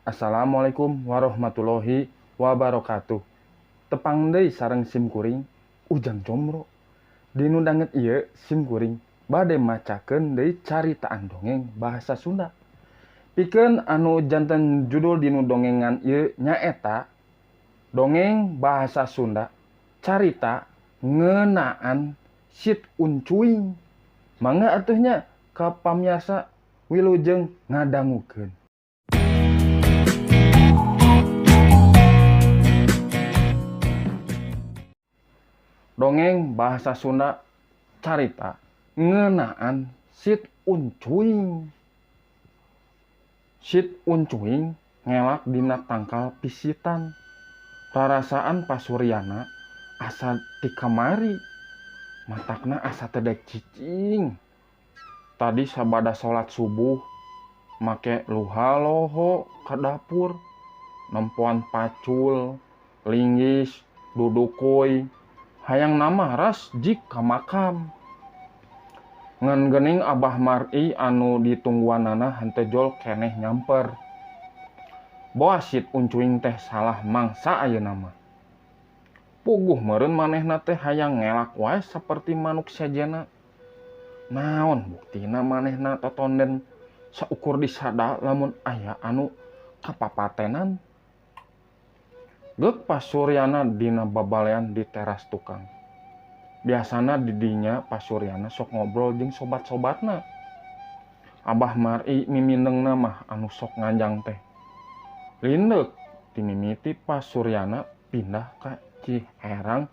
Assalamualaikum warahmatullahi wabarakatuh. Tepang deui sareng simkuring Ujang Combro. Dinu danget ieu simkuring bade macakeun deui caritaan dongeng bahasa Sunda. Pikeun anu janten judul dinu dongengan ieu nyaeta dongeng bahasa Sunda carita ngeunaan Sit Uncuing. Mangga atuh nya ka pamiarsa wilujeng ngadangukeun. Dongeng bahasa Sunda carita ngeunaan Sit Uncuing. Sit Uncuing ngelak dina tangkal pisitan. Rarasaan pasuryana asa ti kamari. Matakna asa tedek cicing. Tadi sabada salat subuh make luha loho ka dapur. Nempoan pacul, linggis, dudukoy. Hayang nama ras jik ka makam. Ngan geuning Abah Mar'i anu ditungguanana henteu jol keneh nyamper. Boas Sit Uncuing teh salah mangsa ayeuna mah. Puguh meureun manehna teh hayang ngelak wae saperti manuk sejena. Naon buktina manehna totonden saukur disada lamun aya anu kapapatenan. Geuk pasuryana dina babalean di teras tukang. Biasana di dinya pasuryana sok ngobrol jeung sobat-sobatna. Abah Mar'i mimindengna mah anu sok nganjang teh. Lindeuk timimiti pasuryana pindah ka Ciherang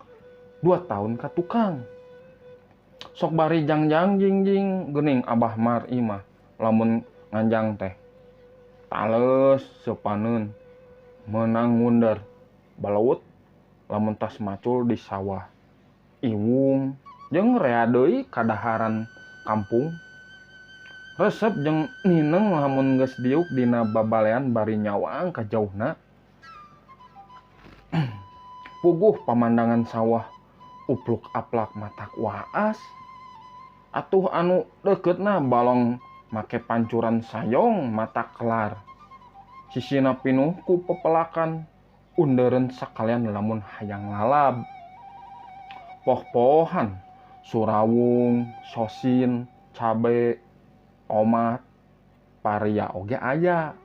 2 tahun ka tukang. Sok bari jangjang jingjing geuning Abah Mar'i mah lamun nganjang teh. Tales seupaneun meunang ngunder. Balaut lamun tas macul di sawah. Iwung jeung rea deui kadaharan kampung. Resep jeung nineng lamun geus diuk dina babalean bari nyawang ka jauhna. Puguh pamandangan sawah upluk-aplak matak waas. Atuh anu deuketna balong make pancuran sayong matak kelar. Sisina pinuh ku pepelakan. Undereun sakalian lamun hayang lalab. Poh-pohan, surawung, sosin, cabe, tomat, paria oge aya.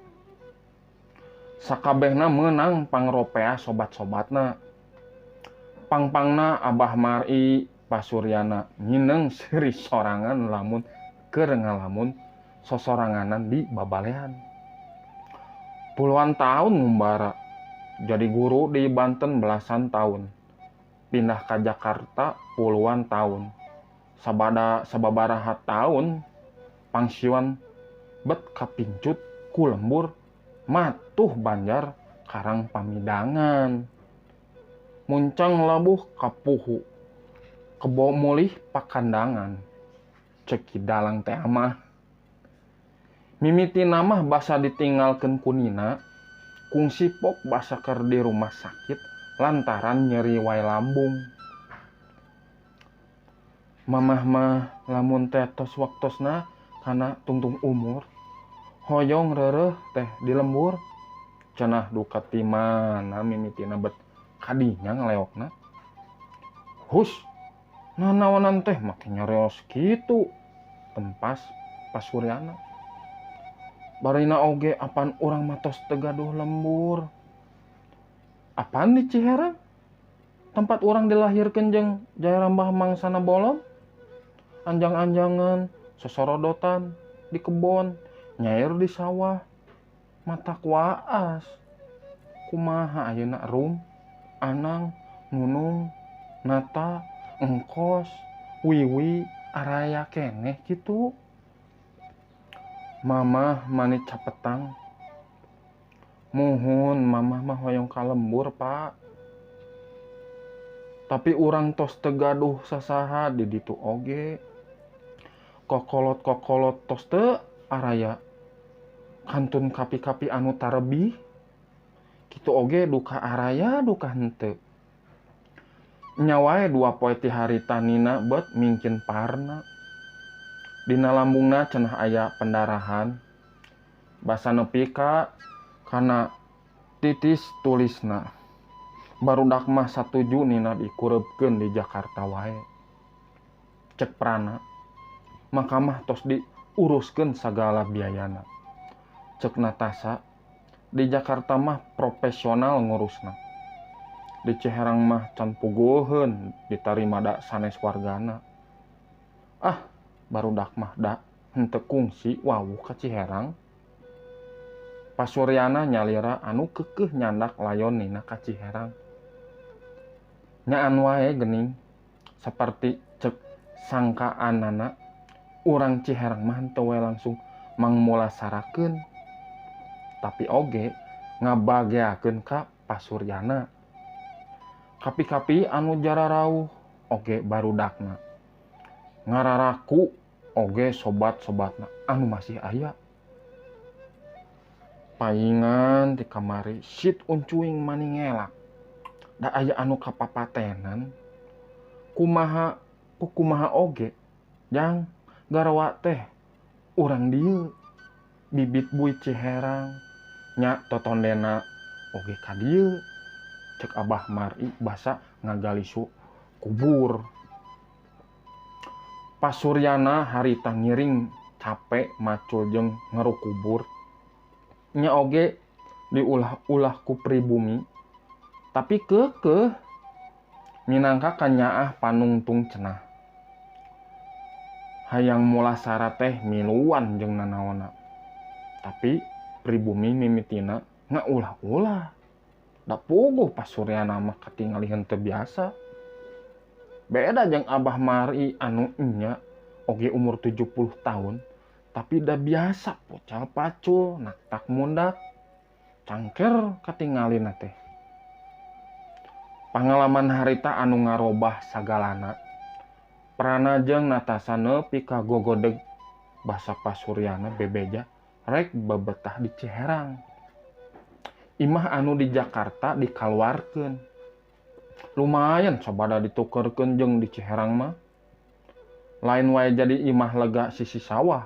Sakabehna meunang pangropea sobat-sobatna. Pangpangna Abah Mar'i pasuryana ngineng seuri sorangan lamun keur ngalamun sosoranganan di babalean. Puluhan tahun ngumbara. Jadi guru di Banten belasan tahun. Pindah ke Jakarta puluhan tahun. Sababaraha tahun pangsiwan bet kapincut ku lembur matuh Banjar Karang Pamidangan. Muncang labuh kapuhu kebo mulih pakandangan. Ceki dalang teh mah. Mimiti namah basa ditinggalkeun ku nina. Kungsi pok basa keur di rumah sakit lantaran nyeri wae lambung. Mamah mah lamun teh tos waktosna kana tungtung umur hoyong reureuh teh di lembur. Cenah duka ti mana mimitina bet kadinya ngaleokna. Hus, nanaonan teh make nyareos kitu. Tempas pasuryana. Barina oge apan urang matos tegaduh lembur. Apaan di Ciherang? Tempat urang dilahirkeun jeung jaerambah mangsana bolong? Anjang-anjangan, sosorodotan, di kebon, nyair di sawah, matak waas. Kumaha ayeuna Rum, Anang, Nunung, Nata, Engkos, Wiwi, araya keneh kitu. Mamah manit capetang. Muhun mamah mah hoyong ka lembur, Pak. Tapi urang tos teu gaduh sasaha di ditu oge. Kokolot-kokolot tos teu araya. Kantun kapi-kapi anu tarebih. Kitu oge duka araya duka henteu. Nya wae 2 poe ti harita nina bet mingkin parna. Dina lambungna cenah aya pendarahan. Basa nepi ka Kana titis tulisna barudak mah satuju nina dikureupkeun di Jakarta wae. Cek prana maka mah tos diuruskeun sagala biayana. Cek Natasha di Jakarta mah profesional ngurusna. Di Ciherang mah can puguheun ditarima da sanes wargana. Barudak mah da henteu kungsi wawuh ka Ciherang. Pasuryana nyalira anu keukeuh nyandak layon nina ka Ciherang. Nyaan wae geuning saperti cek sangkaanana urang Ciherang mah henteu we langsung mangmulasarakeun, tapi oge ngabageakeun ka pasuryana. Kapi-kapi anu jararauh oge barudakna ngararaku oge sobat-sobatna anu masih aya. Paingan ti kamari sit uncuing maningelak. Da aya anu kapapatenan kumaha oge jang garawa teh urang dieu bibit buih Ciherang nya totondena oge ka dieu. Cek Abah Mari basa ngagali kubur. Pasuryana harita ngiring capek macul jeung ngarukubur nya oge diulah-ulah ku pribumi. Tapi keukeuh minangka kanyaah panungtung cenah. Hayang mulasara teh miluan jeung nanaonna. Tapi pribumi mimitina ngaulah-ulah. Da puguh pasuryana mah katingali henteu biasa. Beda jeung Abah Mari anu nya oge umur 70 tahun tapi da biasa pucal pacul naktak mundak cangker katingalina teh. Pangalaman harita anu ngarobah sagalana. Prana jeung Natasha nepi ka gogodeg basa pasuryana bebeja rek babetah di Ciherang. Imah anu di Jakarta dikaluarkeun. Lumayan sabada ditukerkeun jeung di Ciherang mah. Lain wae jadi imah lega sisi sawah,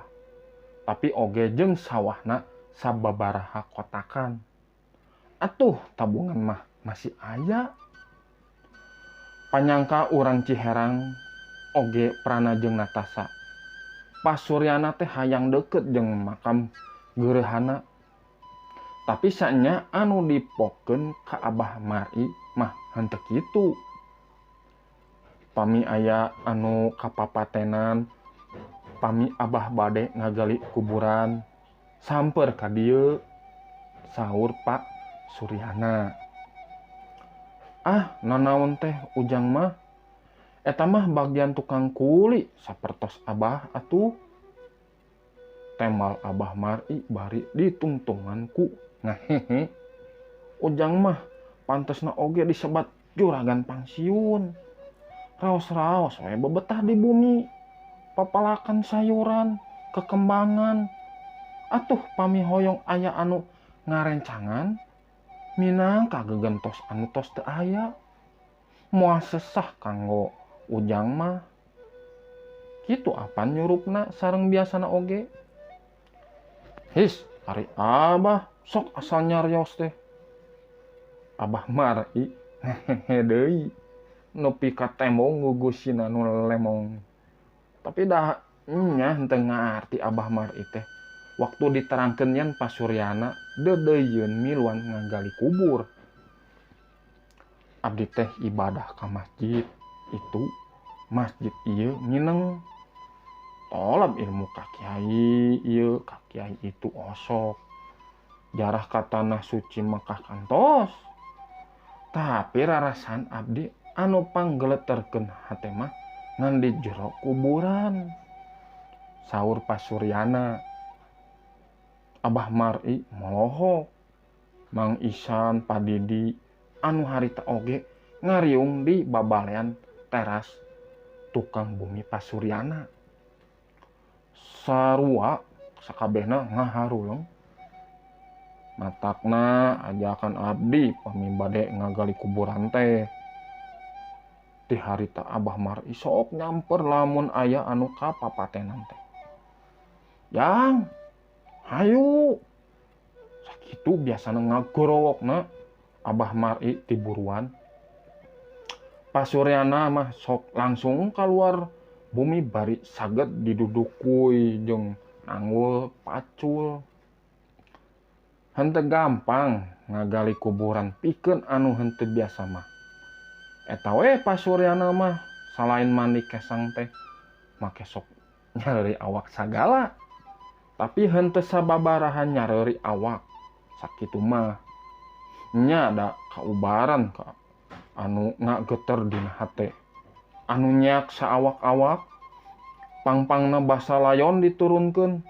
tapi oge jeung sawahna sababaraha kotakan. Atuh tabungan mah masih aya. Panyangka urang Ciherang oge prana jeung Natasha. Pasuryana teh hayang deukeut jeung makam geureuhanna. Tapi sanya anu dipokeun ka Abah Mari mah henteu kitu. Pami aya anu kapapatenan, pami Abah bade ngagali kuburan, samper ka dieu, saur Pak Suryana. Nanaon teh ujang mah, eta mah bagian tukang kuli sapertos Abah atuh. Tembal Abah Mari bari ditungtungan ku ngahehe. Ujang mah pantesna oge disebat juragan pangsiun. Raos-raos we bebetah di bumi, papalakan sayuran, kekembangan. Atuh pami hoyong aya anu ngarencangan, minangka gegentos anu tos teu aya. Moal sesah kanggo ujang mah. Kitu apan nyurupna sareng biasana oge. His, ari Abah sok asal nyarios teh. Abah Mari hehehe deui. Nepi ka tembok ngugusin anu lemong. Tapi dah nya henteu ngarti Abah Mari teh. Waktu diterangkeun yen pasuryana deudeuyeun miluan ngagali kubur. Abdi teh ibadah ka masjid itu. Masjid ieu ngineng. Tolab ilmu ka kiai ieu ka kiai itu osok. Jarah ka tanah suci Mekah kantos. Tapi rarasan abdi anu panggeleterkeun hate mah ngan di jero kuburan. Saur pasuryana. Abah Mari molohok. Mang Isan Padidi anu harita oge ngariung di babalean teras tukang bumi pasuryana. Sarua sakabehna ngaharuleng. Matakna ajakan abdi pami bade ngagali kuburan teh. Di harita Abah Mari sok nyamper lamun aya anu kapapatenan teh. Jang, hayu. Kitu biasana ngagorowokna Abah Mar'i ti buruan. Pasuryana mah sok langsung keluar bumi bari saged didudukuy jeung nanggul pacul. Henteu gampang ngagali kuburan pikeun anu henteu biasa mah. Eta we pasuryana mah salain mandi kesang teh make sok nyareri awak sagala. Tapi henteu sababarahan nyareri awak. Sakitu mah nya da kaubaran ka anu ngageter dina hate. Anu nyak saawak-awak pangpangna basa layon diturunkeun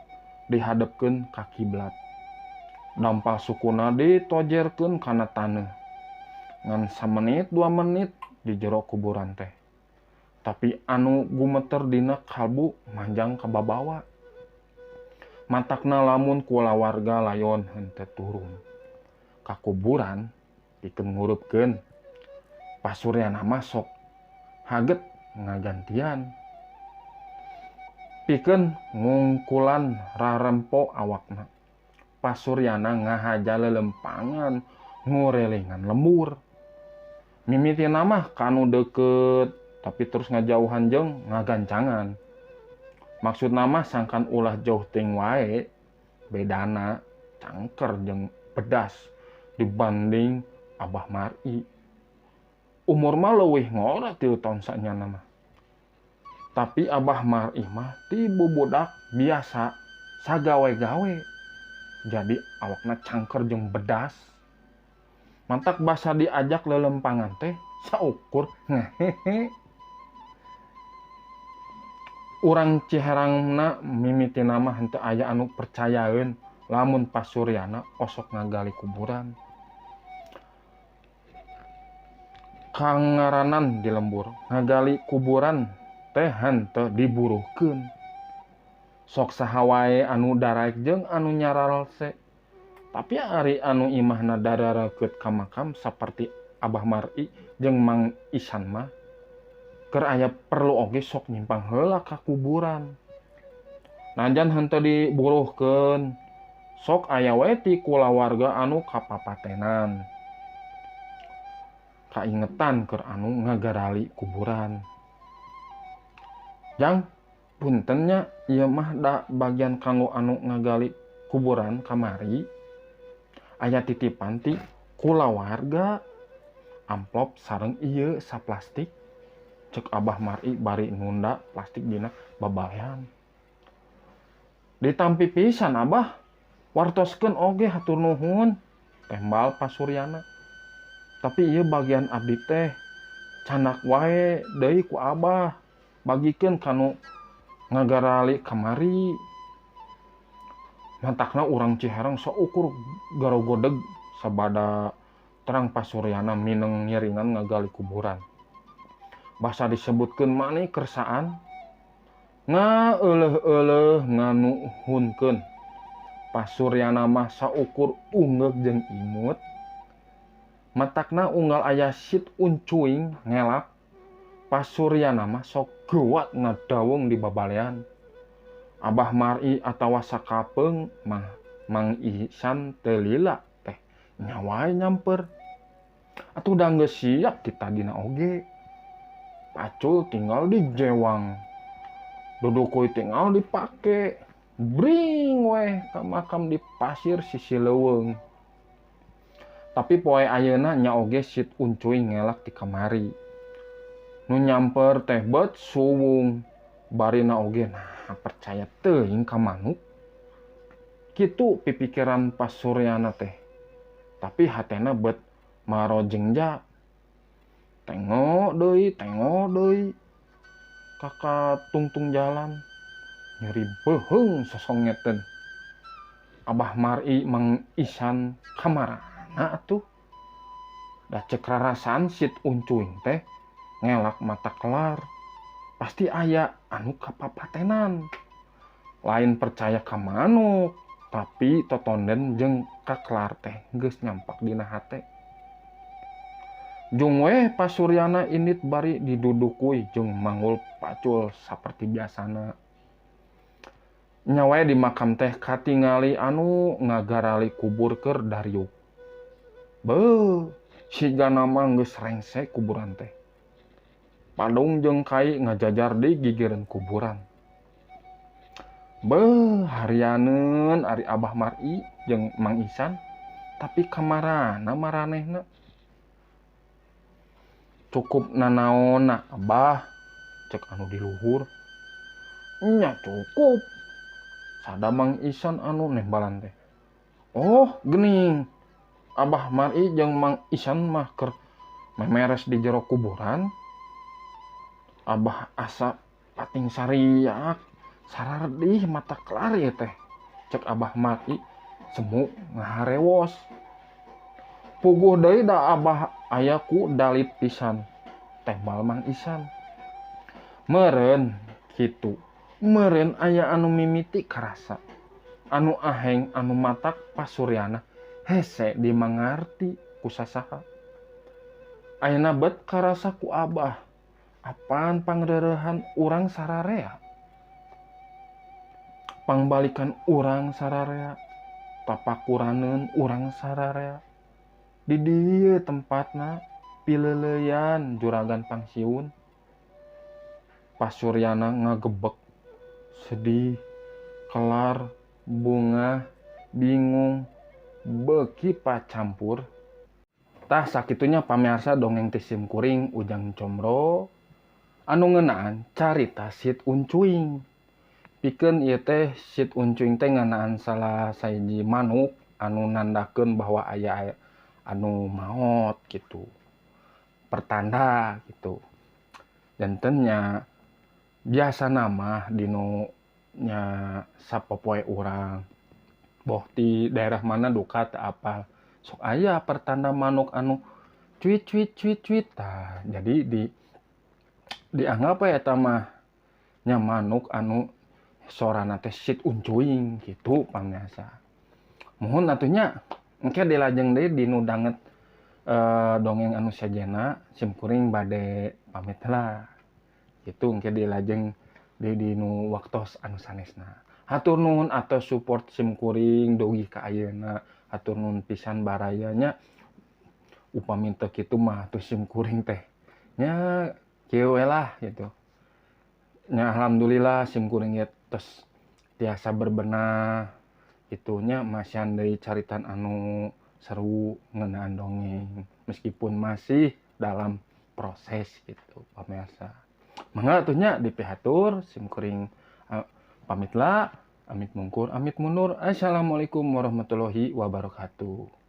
dihadepkeun ka kiblat. Dampal sukuna ditojerkeun kana taneuh. Ngan 1 menit 2 menit di jero kuburan teh. Tapi anu gumeter dina kalbu manjang ka babawa. Matakna lamun kulawarga layon henteu turun ka kuburan pikeun ngurupkeun. Pasuryana mah sok haget ngagantian. Pikeun ngungkulan rarempo awakna. Pasuryana ngahaja lelempangan ngurelingan lembur. Mimitina mah kanu deket tapi terus ngajauhan jeung ngagancangan. Maksudna mah sangkan ulah jauh ting wae bedana cangker jeung pedas dibanding Abah Mar'i. Umur mah leuwih ngora 3 tahun sanyana mah. Tapi Abah Mar'i mah ti bubudak biasa sagawe-gawe. Jadi awakna cangker jeung bedas. Mantak basa diajak lelempangan teh saukur ngehehe. Urang Ciherangna mimitina mah henteu aya anu percayaeun lamun pasuryana osok ngagali kuburan. Kangaranan di lembur ngagali kuburan teh henteu diburuhkeun. Sok saha wae anu daraek jeung anu nyaralse. Tapi ari anu imahna dararekeut ka makam saperti Abah Mar'i jeung Mang Isan mah keur aya perlu oge sok nyimpang heula ka kuburan. Najan henteu diburuhkeun, sok aya wae ti kulawarga anu kapapatenan. Kaingetan keur anu ngagarali kuburan. Jang punten nya ieu mah da bagian kanggo anu ngagali kuburan kamari. Aya titipan ti kulawarga amplop sareng ieu saplastik. Cek Abah Mar'i bari nunda plastik dina babalean. Ditampi pisan Abah, wartoskeun oge hatur nuhun, tembal pasuryana. Tapi ieu bagian abdi teh canak wae deui ku Abah, bagikeun kanu ngagarali kamari. Mantakna urang Ciherang saukur garogodeg sabada terang pasuryana mineng ngiringan ngagali kuburan. Basa disebutkeun maneh kersaan ngaeuleh-euleuh nganuhunkeun. Pasuryana mah saukur ungeug jeung imut. Matakna unggal aya sit uncuing ngelak. Pasuryana mah sok geuwat ngadawung di babalean. Abah Mar'i atawa sakapeung Mang Isan teu lila teh nya wae nyamper. Atuh da geus siap kita dina oge. Pacul tinggal dijewang. Dudukuy tinggal dipake. Bring weh ka makam di pasir sisi leuweung. Tapi poe ayeuna nya oge sit uncuy ngelak ti kamari. Nu nyamper teh beut suwung. Barina oge nah percaya teuing ka manuk. Kitu pipikiran pasuryana teh. Tapi hatena beut marojengja. Tengok deui kaka tungtung jalan nyeri beuheung sosongeteun. Abah Mar'i Mang Isan kamarana atuh. Da cek rarasaan sit uncuing teh ngelak mata kelar. Pasti aya anu kapapatenan. Lain percaya ka manuk, tapi totonden jeung ka kelar teh geus nyampak dina hate. Jung weh pasuryana indit bari didudukuy jeung manggul pacul saperti biasana. Nyawa di makam teh katingali anu ngagarali kubur keur Daryuk. Beuh, siga nama geus rengsek kuburan teh. Padung jeung kai ngajajar di gigireun kuburan. Beuh, harianeun ari Abah Mar'i jeung Mang Isan, tapi kamarana maranehna. Cukup nanaonna Abah, cek anu di luhur. Nya cukup. Sada Mang Isan anu nembalan teh. Oh, geuning. Abah Mar'i jeung Mang Isan mah keur memeres di jero kuburan. Abah asa pating sariak, sarardih mata kelari teh. Cek Abah Mar'i semu ngaharewos. Puguh deui da Abah aya ku dalit pisan. Tembal Mang Isan. Meureun kitu. Meureun aya anu mimiti karasa. Anu aheng anu matak pasuryana hese dimangarti ku sasaha. Ayeuna bet karasa ku Abah. Apaan pangreurehan urang sararea? Pangbalikan urang sararea, tapakuraneun urang sararea. Di dieu tempatna pileuleyan juragan pangsiun. Pasuryana ngagebek, sedih, kelar, bunga, bingung, beuki pacampur. Tah sakitunya pamirsa dongeng ti Sim Kuring Ujang Comro anu ngeunaan carita Sid Uncuing. Pikeun ieu teh Sid Uncuing teh ngeunaan salah sahiji manuk anu nandakeun bahwa aya anu maot gitu. Pertanda gitu. Janten nya biasa nama dinu nya sapopoe urang. Boh di daerah mana duka teu apal. Sok aya pertanda manuk anu cuit cuit cuit cuit. Tah, jadi dianggap eta mah nya manuk anu sorana teh Sid Uncuing gitu pamirsa. Muhun atunya engke dilajeng deui dinu danget dongeng anu sajena Sim Kuring bade pamit heula. Gitu engke dilajeng deui dinu waktos anu sanesna. Hatur nuhun atas support Sim Kuring dugi ka ayeuna. Hatur nuhun pisan barayanya. Upami teu kitu mah atuh Sim Kuring teh nya kieu we lah gitu. Nya alhamdulillah Sim Kuring ge tos tiasa berbenah gitunya masihan deui caritan anu seru ngeunaan dongeng meskipun masih dalam proses gitu pamirsa. Mangga atuhnya dipihatur Sim Kuring pamit lah, amit mungkur, amit mundur. Assalamualaikum warahmatullahi wabarakatuh.